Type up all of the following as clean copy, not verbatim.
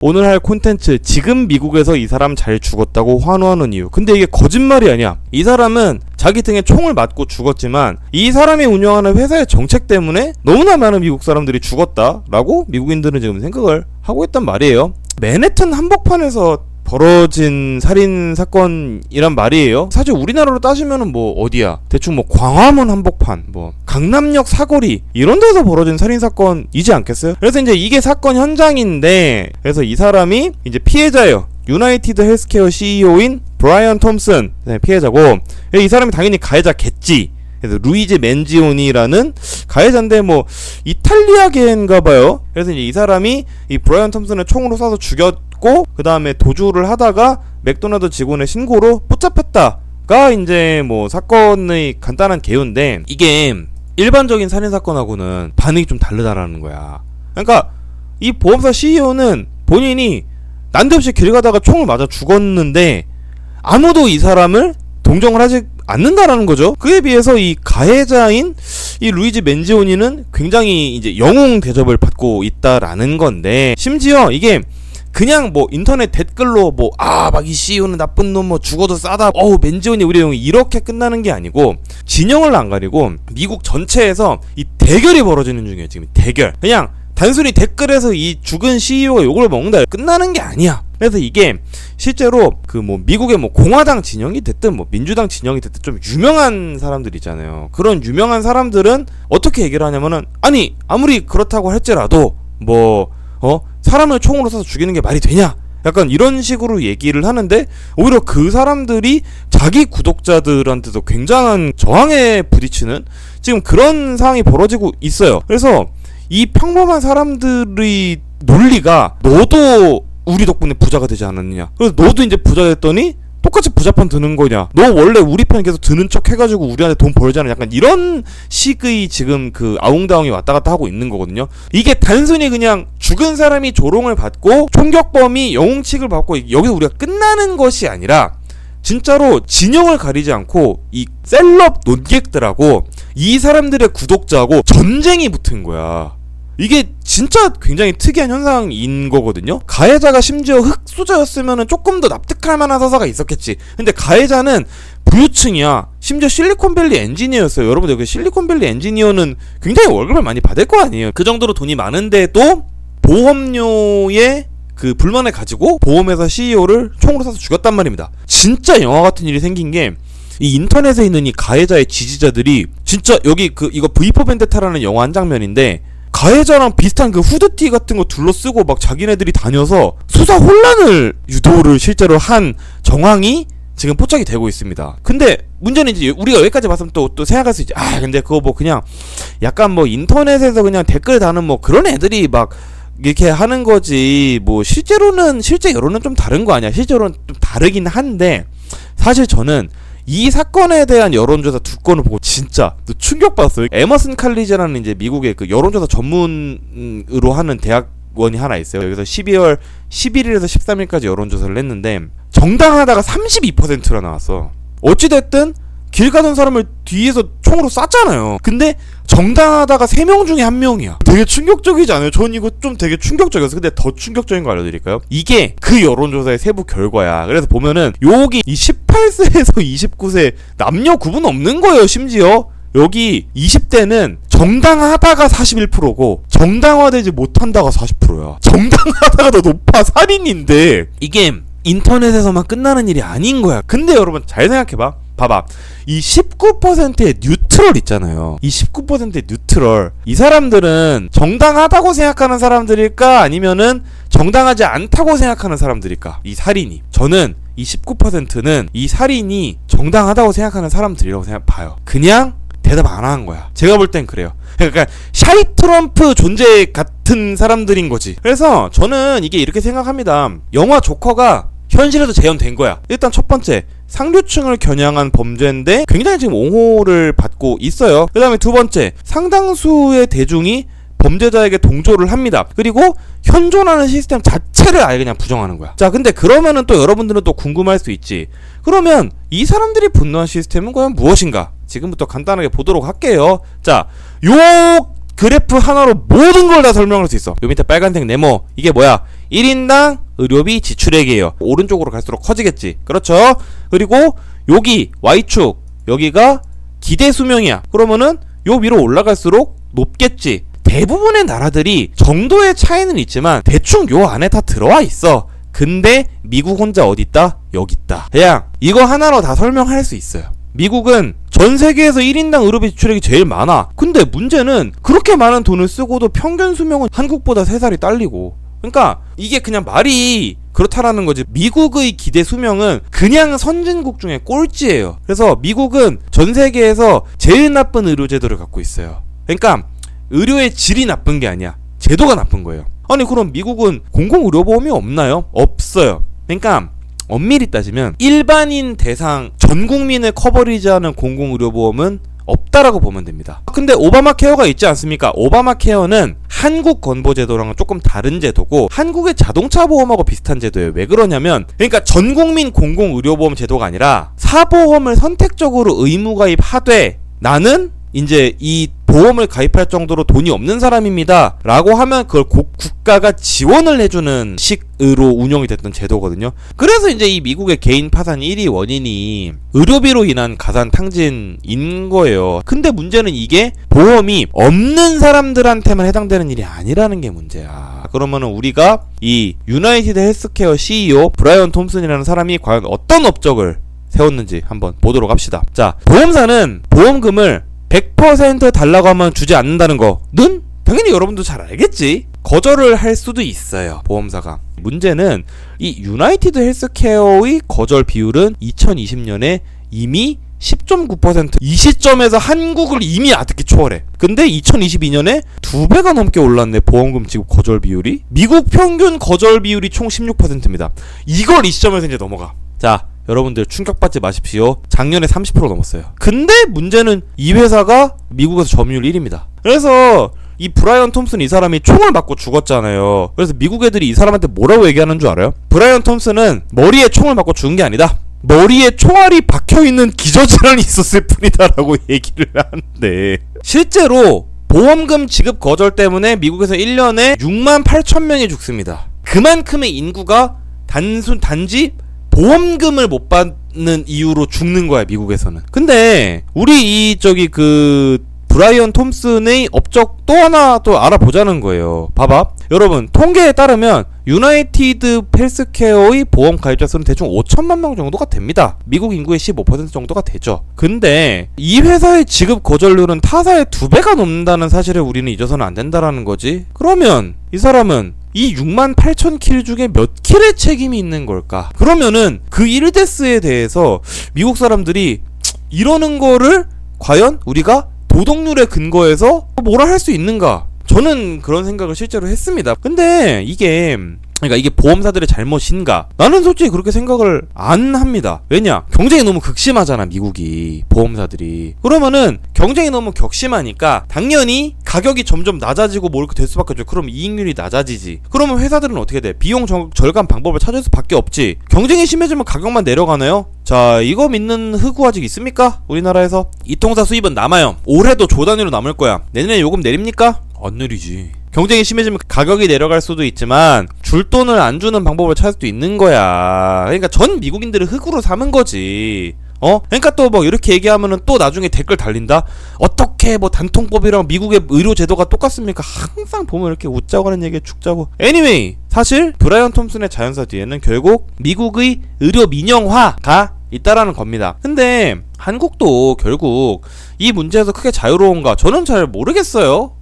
오늘 할 콘텐츠, 지금 미국에서 이 사람 잘 죽었다고 환호하는 이유. 근데 이게 거짓말이 아니야. 이 사람은 자기 등에 총을 맞고 죽었지만 이 사람이 운영하는 회사의 정책 때문에 너무나 많은 미국 사람들이 죽었다라고 미국인들은 지금 생각을 하고 있단 말이에요. 맨해튼 한복판에서 벌어진 살인 사건이란 말이에요. 사실 우리나라로 따지면은 뭐 어디야, 대충 뭐 광화문 한복판, 뭐 강남역 사거리 이런 데서 벌어진 살인 사건이지 않겠어요? 그래서 이제 이게 사건 현장인데, 그래서 이 사람이 이제 피해자예요. 유나이티드 헬스케어 CEO인 브라이언 톰슨 피해자고, 이 사람이 당연히 가해자겠지. 그래서 루이지 맨지오니라는 가해자인데 뭐 이탈리아계인가봐요. 그래서 이제 이 사람이 이 브라이언 톰슨을 총으로 쏴서 죽였고, 그 다음에 도주를 하다가 맥도날드 직원의 신고로 붙잡혔다가 이제 뭐 사건의 간단한 개요인데, 이게 일반적인 살인 사건하고는 반응이 좀 다르다라는 거야. 그러니까 이 보험사 CEO는 본인이 난데없이 길 가다가 총을 맞아 죽었는데 아무도 이 사람을 동정을 하지 않는다라는 거죠. 그에 비해서 이 가해자인 이 루이지 맨지오니는 굉장히 이제 영웅 대접을 받고 있다라는 건데, 심지어 이게 그냥 뭐 인터넷 댓글로 뭐 막 이 CEO는 나쁜 놈, 뭐 죽어도 싸다, 맨지오니 우리 영웅, 이렇게 끝나는 게 아니고 진영을 안 가리고 미국 전체에서 이 대결이 벌어지는 중이에요. 지금 대결. 그냥 단순히 댓글에서 이 죽은 CEO가 욕을 먹는다 끝나는 게 아니야. 그래서 이게 실제로 그 뭐 미국의 뭐 공화당 진영이 됐든 뭐 민주당 진영이 됐든 좀 유명한 사람들 있잖아요. 그런 유명한 사람들은 어떻게 얘기를 하냐면은, 아니 아무리 그렇다고 할지라도 뭐 사람을 총으로 쏴서 죽이는 게 말이 되냐, 약간 이런 식으로 얘기를 하는데, 오히려 그 사람들이 자기 구독자들한테도 굉장한 저항에 부딪히는 지금 그런 상황이 벌어지고 있어요. 그래서 이 평범한 사람들의 논리가, 너도 우리 덕분에 부자가 되지 않았느냐, 그래서 너도 이제 부자 됐더니 똑같이 부자판 드는 거냐, 너 원래 우리 편 계속 드는 척 해가지고 우리한테 돈 벌잖아, 약간 이런 식의 지금 그 아웅다웅이 왔다 갔다 하고 있는 거거든요. 이게 단순히 그냥 죽은 사람이 조롱을 받고 총격범이 영웅칙을 받고 여기서 우리가 끝나는 것이 아니라, 진짜로 진영을 가리지 않고 이 셀럽 논객들하고 이 사람들의 구독자하고 전쟁이 붙은 거야. 이게 진짜 굉장히 특이한 현상인 거거든요. 가해자가 심지어 흑수저였으면 조금 더 납득할 만한 서사가 있었겠지. 근데 가해자는 부유층이야. 심지어 실리콘밸리 엔지니어였어요. 여러분들, 그 실리콘밸리 엔지니어는 굉장히 월급을 많이 받을 거 아니에요. 그 정도로 돈이 많은데도 보험료에 그 불만을 가지고 보험회사 CEO를 총으로 쏴서 죽였단 말입니다. 진짜 영화 같은 일이 생긴 게, 이 인터넷에 있는 이 가해자의 지지자들이 진짜 여기 이거 V4 벤데타라는 영화 한 장면인데, 가해자랑 비슷한 그 후드티 같은 거 둘러쓰고 막 자기네들이 다녀서 수사 혼란을 유도를 실제로 한 정황이 지금 포착이 되고 있습니다. 근데 문제는 이제 우리가 여기까지 봤으면 또 생각할 수 있지. 근데 그거 뭐 그냥 약간 뭐 인터넷에서 그냥 댓글 다는 뭐 그런 애들이 막 이렇게 하는 거지, 뭐 실제 여론은 좀 다른 거 아니야. 실제로는 좀 다르긴 한데, 사실 저는 이 사건에 대한 여론조사 두 건을 보고 진짜 충격받았어요. 에머슨 칼리지라는 이제 미국의 그 여론조사 전문으로 하는 대학원이 하나 있어요. 여기서 12월 11일에서 13일까지 여론조사를 했는데 정당하다가 32%라 나왔어. 어찌됐든 길 가던 사람을 뒤에서 총으로 쐈잖아요. 근데 정당하다가 3명 중에 1명이야. 되게 충격적이지 않아요? 전 이거 좀 되게 충격적이었어. 근데 더 충격적인 거 알려드릴까요? 이게 그 여론조사의 세부 결과야. 그래서 보면은 여기 이 18세에서 29세 남녀 구분 없는 거예요. 심지어 여기 20대는 정당하다가 41%고 정당화되지 못한다가 40%야. 정당하다가 더 높아. 살인인데 이게 인터넷에서만 끝나는 일이 아닌 거야. 근데 여러분 잘 생각해봐. 봐봐. 이 19%의 뉴트럴 있잖아요. 이 19%의 뉴트럴. 이 사람들은 정당하다고 생각하는 사람들일까? 아니면은 정당하지 않다고 생각하는 사람들일까? 이 살인이. 저는 이 19%는 이 살인이 정당하다고 생각하는 사람들이라고 봐요. 그냥 대답 안 하는 거야. 제가 볼 땐 그래요. 그러니까 샤이 트럼프 존재 같은 사람들인 거지. 그래서 저는 이게 이렇게 생각합니다. 영화 조커가 현실에도 재현된 거야. 일단 첫 번째, 상류층을 겨냥한 범죄인데 굉장히 지금 옹호를 받고 있어요. 그 다음에 두 번째, 상당수의 대중이 범죄자에게 동조를 합니다. 그리고 현존하는 시스템 자체를 아예 그냥 부정하는 거야. 자, 근데 그러면은 또 여러분들은 또 궁금할 수 있지. 그러면 이 사람들이 분노한 시스템은 과연 무엇인가? 지금부터 간단하게 보도록 할게요. 자, 요 그래프 하나로 모든 걸 다 설명할 수 있어. 요 밑에 빨간색 네모, 이게 뭐야? 1인당 의료비 지출액이에요. 오른쪽으로 갈수록 커지겠지. 그렇죠? 그리고 여기 Y축 여기가 기대 수명이야. 그러면은 요 위로 올라갈수록 높겠지. 대부분의 나라들이 정도의 차이는 있지만 대충 요 안에 다 들어와 있어. 근데 미국 혼자 어디 있다? 여기 있다. 그냥 이거 하나로 다 설명할 수 있어요. 미국은 전 세계에서 1인당 의료비 지출액이 제일 많아. 근데 문제는 그렇게 많은 돈을 쓰고도 평균 수명은 한국보다 3살이 딸리고. 그러니까 이게 그냥 말이 그렇다라는 거지. 미국의 기대 수명은 그냥 선진국 중에 꼴찌예요. 그래서 미국은 전 세계에서 제일 나쁜 의료 제도를 갖고 있어요. 그러니까 의료의 질이 나쁜 게 아니야. 제도가 나쁜 거예요. 아니 그럼 미국은 공공의료보험이 없나요? 없어요. 그러니까 엄밀히 따지면 일반인 대상 전 국민을 커버리지하는 공공의료보험은 없다라고 보면 됩니다. 근데 오바마 케어가 있지 않습니까? 오바마 케어는 한국 건보제도랑은 조금 다른 제도고 한국의 자동차 보험하고 비슷한 제도예요. 왜 그러냐면 그러니까 전 국민 공공의료보험 제도가 아니라 사보험을 선택적으로 의무가입하되 나는 이제 이 보험을 가입할 정도로 돈이 없는 사람입니다 라고 하면 그걸 국가가 지원을 해주는 식으로 운영이 됐던 제도거든요. 그래서 이제 이 미국의 개인 파산 1위 원인이 의료비로 인한 가산 탕진인 거예요. 근데 문제는 이게 보험이 없는 사람들한테만 해당되는 일이 아니라는 게 문제야. 그러면은 우리가 이 유나이티드 헬스케어 CEO 브라이언 톰슨이라는 사람이 과연 어떤 업적을 세웠는지 한번 보도록 합시다. 자, 보험사는 보험금을 100% 달라고 하면 주지 않는다는 거는 당연히 여러분도 잘 알겠지. 거절을 할 수도 있어요, 보험사가. 문제는 이 유나이티드 헬스케어의 거절 비율은 2020년에 이미 10.9%. 이 시점에서 한국을 이미 아득히 초월해. 근데 2022년에 2배가 넘게 올랐네, 보험금 지급 거절 비율이. 미국 평균 거절 비율이 총 16%입니다. 이걸 이 시점에서 이제 넘어가. 자, 여러분들 충격받지 마십시오. 작년에 30% 넘었어요. 근데 문제는 이 회사가 미국에서 점유율 1위입니다. 그래서 이 브라이언 톰슨 이 사람이 총을 맞고 죽었잖아요. 그래서 미국 애들이 이 사람한테 뭐라고 얘기하는 줄 알아요? 브라이언 톰슨은 머리에 총을 맞고 죽은 게 아니다. 머리에 총알이 박혀있는 기저질환이 있었을 뿐이다라고 얘기를 하는데 실제로 보험금 지급 거절 때문에 미국에서 1년에 6만 8천 명이 죽습니다. 그만큼의 인구가 단지 보험금을 못 받는 이유로 죽는 거야, 미국에서는. 근데 우리 브라이언 톰슨의 업적 또 하나 또 알아보자는 거예요. 봐봐. 여러분, 통계에 따르면 유나이티드 헬스케어의 보험 가입자 수는 대충 5천만 명 정도가 됩니다. 미국 인구의 15% 정도가 되죠. 근데 이 회사의 지급 거절률은 타사의 2배가 넘는다는 사실을 우리는 잊어서는 안 된다라는 거지. 그러면 이 사람은 이 6만 8천 킬 중에 몇 킬의 책임이 있는 걸까? 그러면은 그 1데스에 대해서 미국 사람들이 이러는 거를 과연 우리가 도덕률에 근거해서 뭐라 할 수 있는가? 저는 그런 생각을 실제로 했습니다. 근데 이게 보험사들의 잘못인가? 나는 솔직히 그렇게 생각을 안 합니다. 왜냐? 경쟁이 너무 극심하잖아, 미국이. 보험사들이. 그러면은 경쟁이 너무 격심하니까 당연히 가격이 점점 낮아지고 뭐 이렇게 될 수밖에 없죠. 그럼 이익률이 낮아지지. 그러면 회사들은 어떻게 돼? 비용 절감 방법을 찾을 수밖에 없지. 경쟁이 심해지면 가격만 내려가나요? 자, 이거 믿는 흑우 아직 있습니까? 우리나라에서. 이 통사 수입은 남아요. 올해도 조 단위로 남을 거야. 내년에 요금 내립니까? 안 내리지. 경쟁이 심해지면 가격이 내려갈 수도 있지만 줄 돈을 안 주는 방법을 찾을 수도 있는 거야. 그러니까 전 미국인들을 흑우로 삼은 거지. 그러니까 또 뭐 이렇게 얘기하면은 또 나중에 댓글 달린다. 어떻게 뭐 단통법이랑 미국의 의료 제도가 똑같습니까? 항상 보면 이렇게 웃자고 하는 얘기에 죽자고. Anyway, 사실 브라이언 톰슨의 자연사 뒤에는 결국 미국의 의료 민영화가 있다라는 겁니다. 근데 한국도 결국 이 문제에서 크게 자유로운가? 저는 잘 모르겠어요.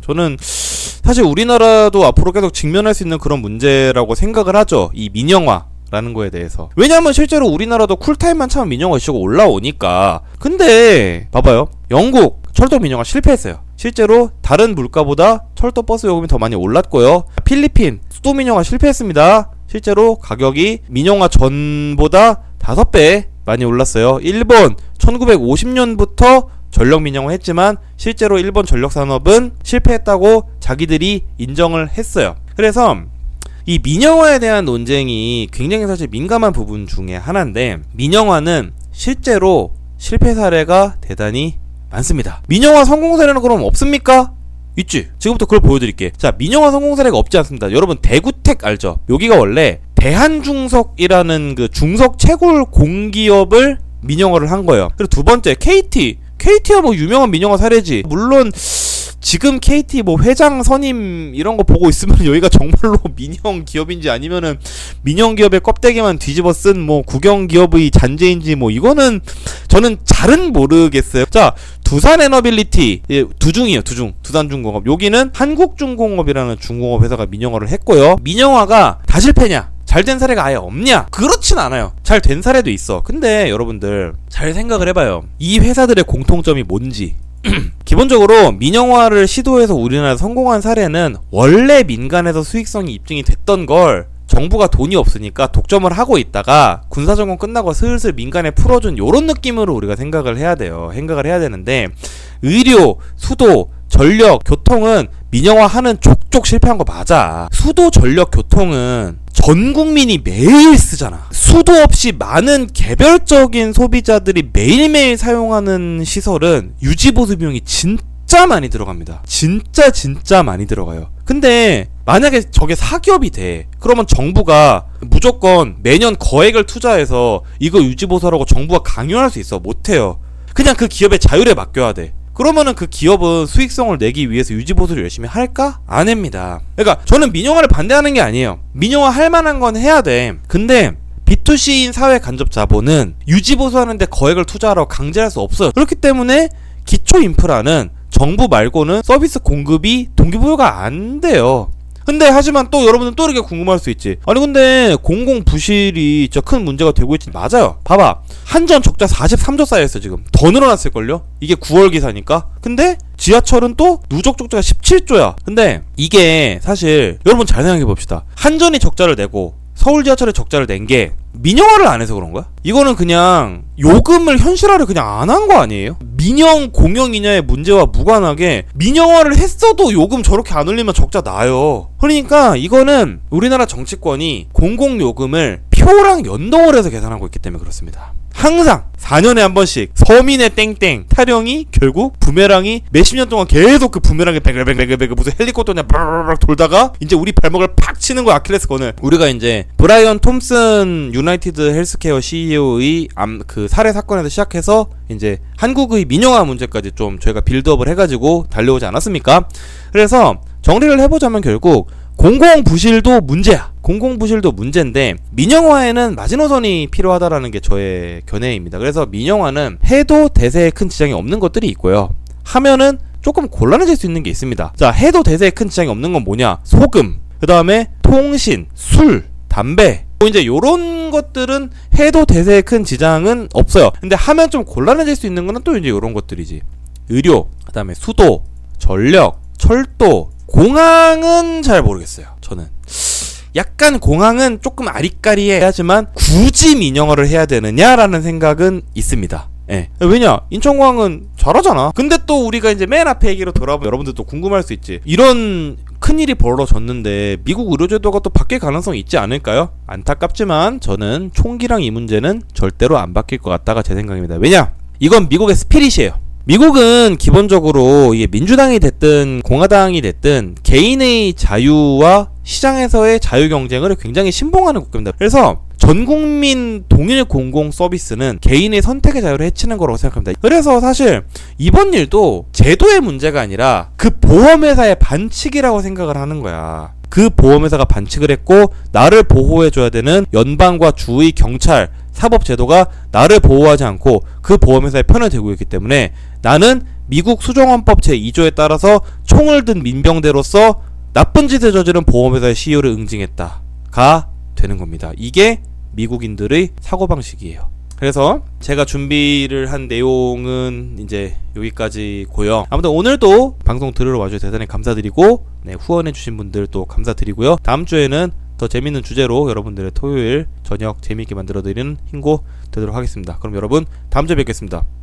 저는 사실 우리나라도 앞으로 계속 직면할 수 있는 그런 문제라고 생각을 하죠. 이 민영화라는 거에 대해서. 왜냐면 실제로 우리나라도 쿨타임만 차면 민영화 이슈가 올라오니까. 근데 봐봐요. 영국 철도 민영화 실패했어요. 실제로 다른 물가보다 철도 버스 요금이 더 많이 올랐고요. 필리핀 수도 민영화 실패했습니다. 실제로 가격이 민영화 전보다 5배 많이 올랐어요. 일본 1950년부터 전력 민영화 했지만 실제로 일본 전력 산업은 실패했다고 자기들이 인정을 했어요. 그래서 이 민영화에 대한 논쟁이 굉장히 사실 민감한 부분 중에 하나인데, 민영화는 실제로 실패 사례가 대단히 많습니다. 민영화 성공 사례는 그럼 없습니까? 있지. 지금부터 그걸 보여드릴게. 자, 민영화 성공 사례가 없지 않습니다. 여러분 대구텍 알죠? 여기가 원래 대한중석이라는 그 중석 채굴 공기업을 민영화를 한 거예요. 그리고 두 번째 KT야 뭐 유명한 민영화 사례지. 물론 지금 KT 뭐 회장 선임 이런 거 보고 있으면 여기가 정말로 민영 기업인지 아니면은 민영 기업의 껍데기만 뒤집어 쓴 뭐 국영 기업의 잔재인지 뭐 이거는 저는 잘은 모르겠어요. 자, 두산에너빌리티 두중이에요. 두산중공업. 여기는 한국중공업이라는 중공업 회사가 민영화를 했고요. 민영화가 다 실패냐? 잘 된 사례가 아예 없냐? 그렇진 않아요. 잘 된 사례도 있어. 근데 여러분들 잘 생각을 해봐요. 이 회사들의 공통점이 뭔지. 기본적으로 민영화를 시도해서 우리나라에 성공한 사례는 원래 민간에서 수익성이 입증이 됐던 걸 정부가 돈이 없으니까 독점을 하고 있다가 군사정권 끝나고 슬슬 민간에 풀어준 요런 느낌으로 우리가 생각을 해야 돼요. 생각을 해야 되는데 의료, 수도, 전력, 교통은 민영화하는 족족 실패한 거 맞아. 수도, 전력, 교통은 전 국민이 매일 쓰잖아. 수도 없이 많은 개별적인 소비자들이 매일매일 사용하는 시설은 유지보수 비용이 진짜 많이 들어갑니다. 진짜 많이 들어가요. 근데 만약에 저게 사기업이 돼. 그러면 정부가 무조건 매년 거액을 투자해서 이거 유지보수하라고 정부가 강요할 수 있어? 못해요. 그냥 그 기업의 자율에 맡겨야 돼. 그러면은 그 기업은 수익성을 내기 위해서 유지보수를 열심히 할까? 안 합니다. 그러니까 저는 민영화를 반대하는 게 아니에요. 민영화 할 만한 건 해야 돼. 근데 B2C인 사회 간접 자본은 유지보수하는데 거액을 투자하라고 강제할 수 없어요. 그렇기 때문에 기초 인프라는 정부 말고는 서비스 공급이 동기부여가 안 돼요. 근데 하지만 또 여러분은 또 이렇게 궁금할 수 있지. 아니 근데 공공부실이 진짜 큰 문제가 되고 있지. 맞아요. 봐봐. 한전 적자 43조 쌓여있어 지금. 더 늘어났을걸요? 이게 9월 기사니까. 근데 지하철은 또 누적 적자가 17조야. 근데 이게 사실 여러분 잘 생각해봅시다. 한전이 적자를 내고 서울 지하철에 적자를 낸 게 민영화를 안 해서 그런 거야? 이거는 그냥 요금을 현실화를 그냥 안 한 거 아니에요? 민영 공영이냐의 문제와 무관하게 민영화를 했어도 요금 저렇게 안 올리면 적자 나요. 그러니까 이거는 우리나라 정치권이 공공요금을 표랑 연동을 해서 계산하고 있기 때문에 그렇습니다. 항상 4년에 한 번씩 서민의 땡땡 타령이 결국 부메랑이 몇십 년 동안 계속 그 부메랑이 베글베글베글 무슨 헬리콥터냐 브르르르 돌다가 이제 우리 발목을 팍 치는 거 아킬레스건을 우리가 이제 브라이언 톰슨 유나이티드 헬스케어 CEO의 그 살해 사건에서 시작해서 이제 한국의 민영화 문제까지 좀 저희가 빌드업을 해가지고 달려오지 않았습니까? 그래서 정리를 해보자면 결국 공공부실도 문제야. 공공부실도 문제인데 민영화에는 마지노선이 필요하다라는 게 저의 견해입니다. 그래서 민영화는 해도 대세에 큰 지장이 없는 것들이 있고요. 하면은 조금 곤란해질 수 있는 게 있습니다. 자, 해도 대세에 큰 지장이 없는 건 뭐냐? 소금, 그 다음에 통신, 술, 담배 이제 요런 것들은 해도 대세에 큰 지장은 없어요. 근데 하면 좀 곤란해질 수 있는 거는 또 이제 요런 것들이지. 의료, 그 다음에 수도, 전력, 철도, 공항은 잘 모르겠어요. 저는 약간 공항은 조금 아리까리하지만 굳이 민영화를 해야 되느냐라는 생각은 있습니다. 예. 왜냐? 인천공항은 잘하잖아. 근데 또 우리가 이제 맨 앞에 얘기로 돌아보면 여러분들도 궁금할 수 있지. 이런 큰일이 벌어졌는데 미국 의료제도가 또 바뀔 가능성이 있지 않을까요? 안타깝지만 저는 총기랑 이 문제는 절대로 안 바뀔 것 같다가 제 생각입니다. 왜냐? 이건 미국의 스피릿이에요. 미국은 기본적으로 이게 민주당이 됐든 공화당이 됐든 개인의 자유와 시장에서의 자유 경쟁을 굉장히 신봉하는 국가입니다. 그래서 전 국민 동일 공공 서비스는 개인의 선택의 자유를 해치는 거라고 생각합니다. 그래서 사실 이번 일도 제도의 문제가 아니라 그 보험회사의 반칙이라고 생각을 하는 거야. 그 보험회사가 반칙을 했고 나를 보호해줘야 되는 연방과 주의 경찰 사법제도가 나를 보호하지 않고 그 보험회사의 편을 들고 있기 때문에 나는 미국 수정헌법 제2조에 따라서 총을 든 민병대로서 나쁜 짓을 저지른 보험회사의 CEO를 응징했다가 되는 겁니다. 이게 미국인들의 사고방식이에요. 그래서 제가 준비를 한 내용은 이제 여기까지고요. 아무튼 오늘도 방송 들으러 와주셔서 대단히 감사드리고 네, 후원해주신 분들도 감사드리고요. 다음 주에는 더 재밌는 주제로 여러분들의 토요일 저녁 재미있게 만들어드리는 흰고 되도록 하겠습니다. 그럼 여러분 다음 주에 뵙겠습니다.